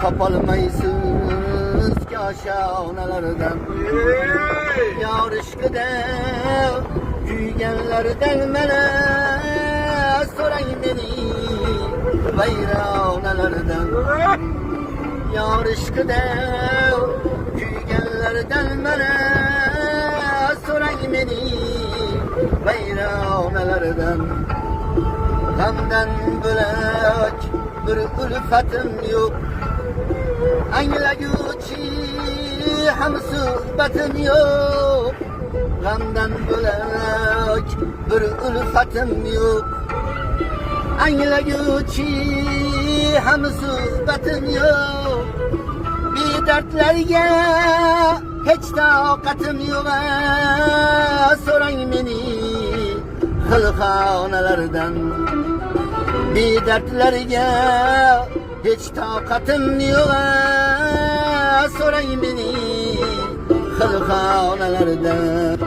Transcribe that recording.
Kapalmaysız kaşanalardan yar ışkıda kuygenlerden mene sorayım beni vayronalardan yar ışkıda kuygenlerden mene sorayım beni vayronalardan gamdan bölek bir ülfetim yok anglaguvchi ham suhbatim yok gamdan bölek bir ülfetim yok anglaguvchi ham suhbatim yok bir dertlerge hiç taqatim yok sorang meni xilxonalardan bir dertlerge hiç taqatim yok sorang meni xilxonalardan